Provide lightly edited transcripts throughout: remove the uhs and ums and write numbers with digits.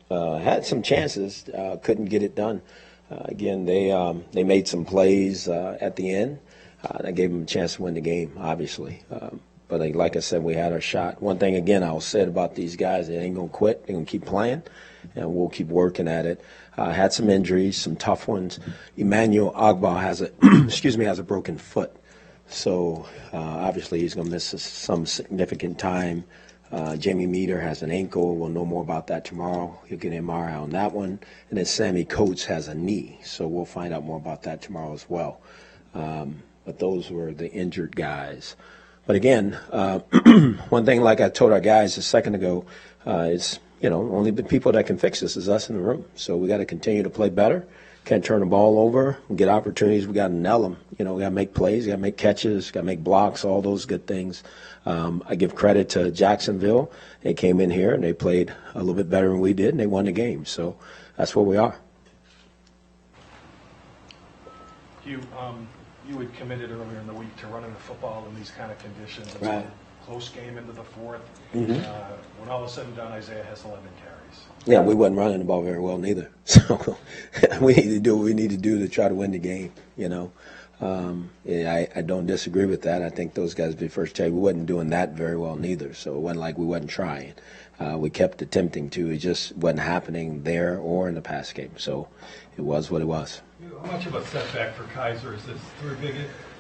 Had some chances, couldn't get it done. Again, they made some plays at the end. That gave them a chance to win the game, obviously. But like I said, we had our shot. One thing, again, I'll say about these guys, they ain't going to quit. They're going to keep playing, and we'll keep working at it. Had some injuries, some tough ones. Emmanuel Ogbah has a broken foot. So, obviously, he's going to miss some significant time. Jamie Meter has an ankle. We'll know more about that tomorrow. He'll get an MRI on that one. And then Sammy Coates has a knee. So we'll find out more about that tomorrow as well. But those were the injured guys. But again, one thing like I told our guys a second ago is, only the people that can fix this is us in the room. So we got to continue to play better. Can't turn the ball over. We get opportunities. We got to nail them. We got to make plays. We got to make catches. Got to make blocks. All those good things. I give credit to Jacksonville. They came in here and they played a little bit better than we did, and they won the game. So that's where we are. You had committed earlier in the week to running the football in these kind of conditions. It's Right. a close game into the fourth. Mm-hmm. When all is said and done, Isaiah has 11 carries. Yeah, we wasn't running the ball very well neither. So we need to do what we need to do to try to win the game, I don't disagree with that. I think those guys, be first tell you, we wasn't doing that very well neither. So it wasn't like we wasn't trying. We kept attempting to. It just wasn't happening there or in the pass game. So it was what it was. How much of a setback for Kaiser is this? 3 big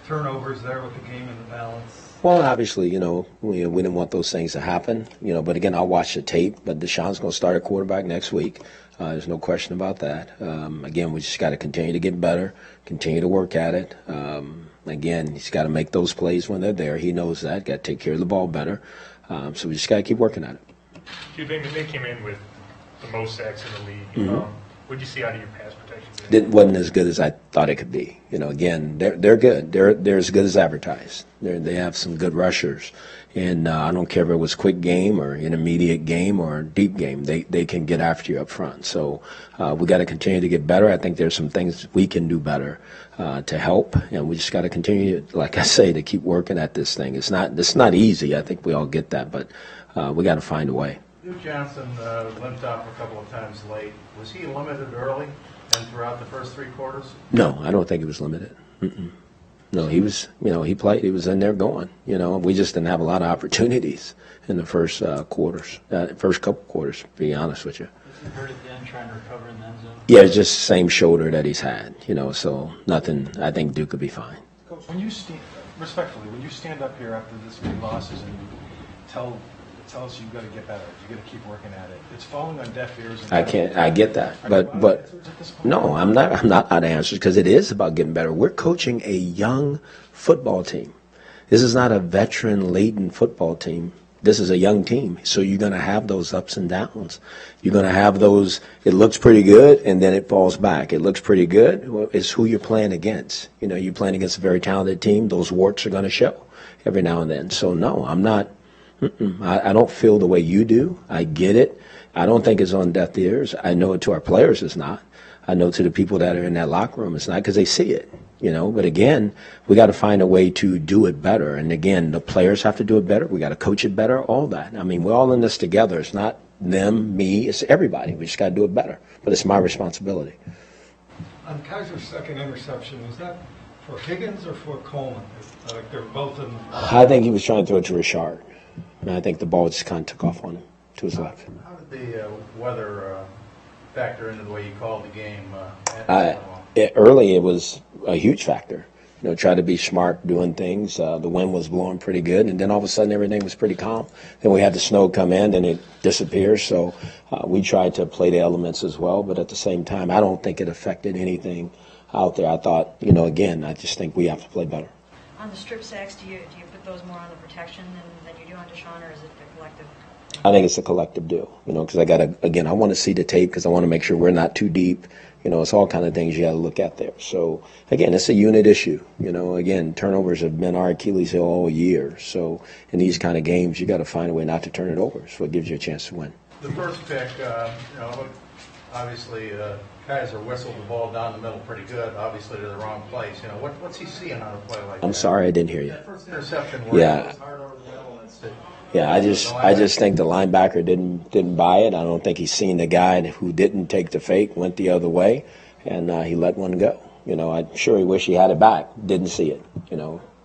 turnovers there with the game in the balance? Well, obviously, we didn't want those things to happen, but again, I'll watch the tape. But Deshaun's going to start at quarterback next week. There's no question about that. Again, we just got to continue to get better, continue to work at it. Again, he's got to make those plays when they're there. He knows that. Got to take care of the ball better. So we just got to keep working at it. They came in with the most sacks in the league. Mm-hmm. What did you see out of your pass protection? It wasn't as good as I thought it could be. Again, they're good. They're as good as advertised. They have some good rushers, and I don't care if it was quick game or intermediate game or deep game. They can get after you up front. So we got to continue to get better. I think there's some things we can do better to help, and we just got to continue, like I say, to keep working at this thing. It's not easy. I think we all get that, but we got to find a way. Hue Jackson limped off a couple of times late. Was he limited early and throughout the first 3 quarters? No, I don't think he was limited. Mm-mm. No, he was, he played. He was in there going. We just didn't have a lot of opportunities in the first quarters, first couple quarters, to be honest with you. Was he hurt again, trying to recover in the end zone? Yeah, it's just the same shoulder that he's had, so nothing. I think Duke could be fine. Coach, when you stand up here after this many losses and you tell us you've got to get better, you got to keep working at it, it's falling on deaf ears. I get that, but no, I'm not out of answers because it is about getting better. We're coaching a young football team. This is not a veteran-laden football team. This is a young team, so you're going to have those ups and downs. You're going to have those, it looks pretty good, and then it falls back. It looks pretty good. Well, it's who you're playing against. You're playing against a very talented team. Those warts are going to show every now and then. So, no, I'm not. I don't feel the way you do. I get it. I don't think it's on deaf ears. I know it to our players it's not. I know to the people that are in that locker room it's not because they see it. But again, we got to find a way to do it better. And again, the players have to do it better. We got to coach it better, all that. I mean, we're all in this together. It's not them, me, it's everybody. We just got to do it better. But it's my responsibility. On Kaiser's second interception, was that for Higgins or for Coleman? Like they're both in. I think he was trying to throw it to Richard. And I think the ball just kind of took off on him to his left. How did the weather factor into the way you called the game? Early, it was a huge factor. Try to be smart doing things. The wind was blowing pretty good, and then all of a sudden everything was pretty calm. Then we had the snow come in, and it disappears. So we tried to play the elements as well, but at the same time, I don't think it affected anything out there. I thought, again, I just think we have to play better. On the strip sacks, do you put those more on the protection than you do on Deshaun, or is it the collective? I think it's a collective deal, because I want to see the tape because I want to make sure we're not too deep. It's all kind of things you got to look at there. So, again, it's a unit issue. Again, turnovers have been our Achilles heel all year. So, in these kind of games, you got to find a way not to turn it over. So it gives you a chance to win. The first pick, obviously, Kaiser whistled the ball down the middle pretty good, obviously to the wrong place. What's he seeing on a play like that? I'm sorry, I didn't hear you. That first interception where it was hard over the middle, Yeah, I just think the linebacker didn't buy it. I don't think he's seen the guy who didn't take the fake, went the other way, and he let one go. I'm sure he wished he had it back. Didn't see it.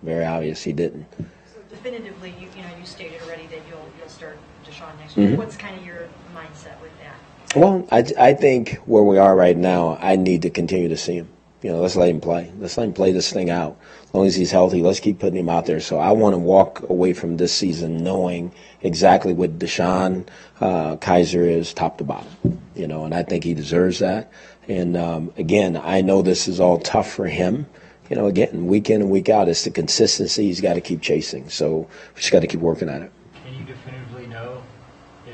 Very obvious he didn't. So definitively, you stated already that you'll start Deshaun next year. What's kind of your mindset with that? Well, I think where we are right now, I need to continue to see him. Let's let him play. Let's let him play this thing out. As long as he's healthy, let's keep putting him out there. So I want to walk away from this season knowing exactly what Deshaun Kaiser is top to bottom. And I think he deserves that. And, again, I know this is all tough for him. Again, week in and week out, it's the consistency he's got to keep chasing. So we just got to keep working at it. Can you definitively know if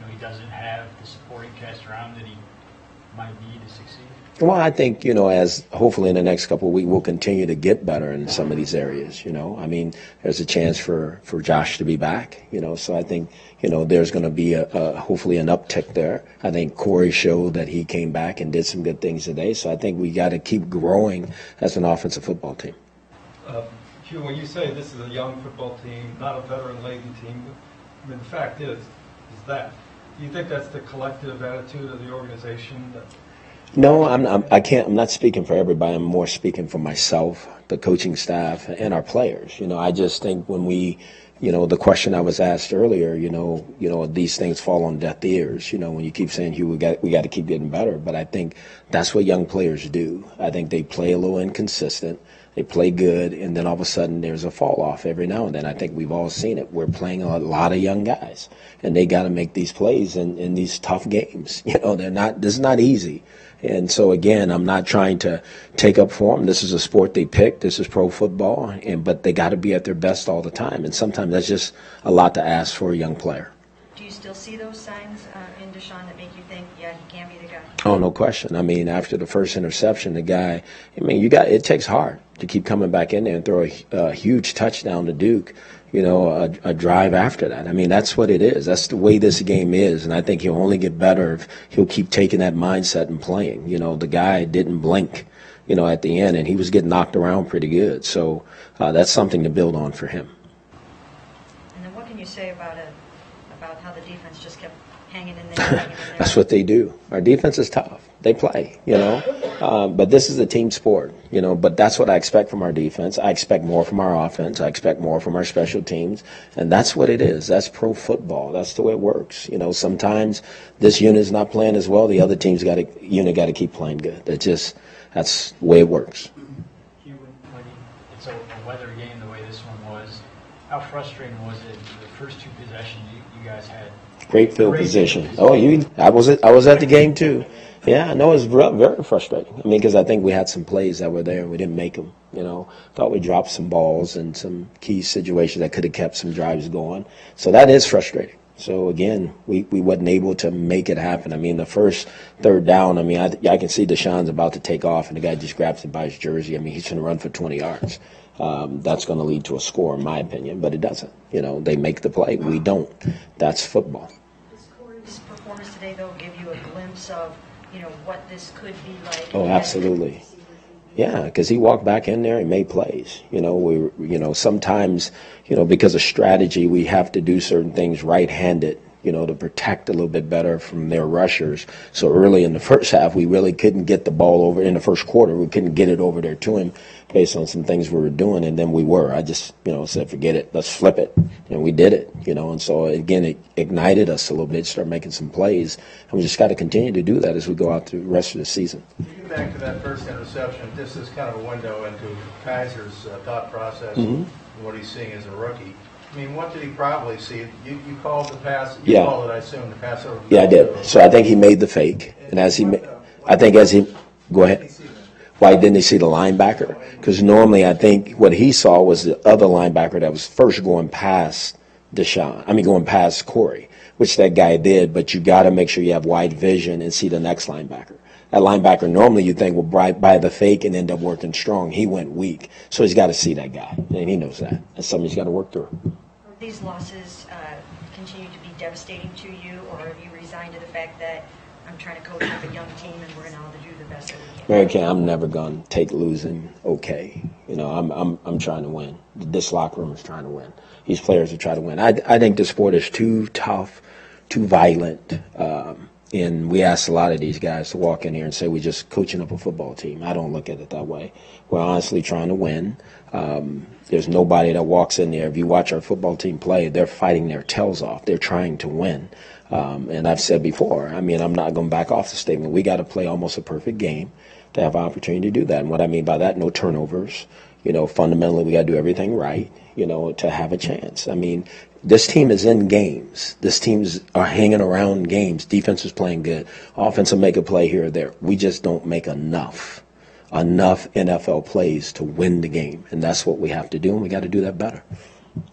he doesn't have the supporting cast around that he might need to succeed? Well, I think, as hopefully in the next couple of weeks, we'll continue to get better in some of these areas, There's a chance for Josh to be back, So I think, there's going to be hopefully an uptick there. I think Corey showed that he came back and did some good things today. So I think we got to keep growing as an offensive football team. Hugh, when you say this is a young football team, not a veteran-laden team, the fact is that. Do you think that's the collective attitude of the organization? No, I'm not speaking for everybody. I'm more speaking for myself, the coaching staff, and our players. I just think when we, the question I was asked earlier, these things fall on deaf ears. When you keep saying, Hugh, we got to keep getting better. But I think that's what young players do. I think they play a little inconsistent. They play good, and then all of a sudden there's a fall off every now and then. I think we've all seen it. We're playing a lot of young guys, and they got to make these plays in these tough games. This is not easy. And so, again, I'm not trying to take up for them. This is a sport they picked. This is pro football, but they got to be at their best all the time. And sometimes that's just a lot to ask for a young player. Do you still see those signs in Deshaun that make you think, yeah, he can be the guy? Oh, no question. After the first interception, the guy, it takes heart to keep coming back in there and throw a huge touchdown to Duke. A drive after that. That's what it is. That's the way this game is, and I think he'll only get better if he'll keep taking that mindset and playing. The guy didn't blink, at the end, and he was getting knocked around pretty good. So that's something to build on for him. And then what can you say about how the defense just kept hanging in there? That's what they do. Our defense is tough. They play, but this is a team sport, but that's what I expect from our defense. I expect more from our offense. I expect more from our special teams, and that's what it is. That's pro football. That's the way it works. Sometimes this unit's not playing as well. The other team's got to keep playing good. That's the way it works. When it's a weather game the way this one was, how frustrating was it the first two possessions you guys had? Great field position. I was at the game too. Yeah, no, it's very frustrating. Because I think we had some plays that were there and we didn't make them. Thought we dropped some balls and some key situations that could have kept some drives going. So that is frustrating. So again, we wasn't able to make it happen. The first third down, I can see Deshaun's about to take off and the guy just grabs him by his jersey. He's going to run for 20 yards. That's going to lead to a score, in my opinion, but it doesn't. They make the play. We don't. That's football. Does Corey's performance today, though, give you a glimpse of what this could be like? Oh, absolutely. Yeah, because he walked back in there and made plays. Sometimes, because of strategy, we have to do certain things right-handed, to protect a little bit better from their rushers. So early in the first half, we really couldn't get the ball over. In the first quarter, we couldn't get it over there to him based on some things we were doing, and then we were. I just, said, forget it. Let's flip it. And we did it, and so, again, it ignited us a little bit, start making some plays, and we just got to continue to do that as we go out through the rest of the season. Getting back to that first interception, this is kind of a window into Kaiser's thought process, Mm-hmm. and what he's seeing as a rookie. What did he probably see? You called the pass. Yeah. Called it, I assume, the pass over. Yeah, I did. So I think he made the fake, and go ahead. Why didn't he see the linebacker? Because normally I think what he saw was the other linebacker that was first going past going past Corey, which that guy did, but you got to make sure you have wide vision and see the next linebacker. That linebacker normally you think will buy the fake and end up working strong. He went weak, so he's got to see that guy, and he knows that. That's something he's got to work through. These losses continue to be devastating to you, or have you resigned to the fact that I'm trying to coach up a young team, and we're going to all do the best that we can. Mary Kay, I'm never going to take losing okay. You know, I'm trying to win. This locker room is trying to win. These players are trying to win. I think the sport is too tough, too violent. And we ask a lot of these guys to walk in here and say we're just coaching up a football team. I don't look at it that way. We're honestly trying to win. There's nobody that walks in there. If you watch our football team play, they're fighting their tails off. They're trying to win. And I've said before, I mean, I'm not going to back off the statement. We got to play almost a perfect game to have an opportunity to do that. And what I mean by that, no turnovers. You know, fundamentally, we got to do everything right, you know, to have a chance. I mean, this team is in games. This teams are hanging around games. Defense is playing good. Offense will make a play here or there. We just don't make enough NFL plays to win the game. And that's what we have to do, and we got to do that better.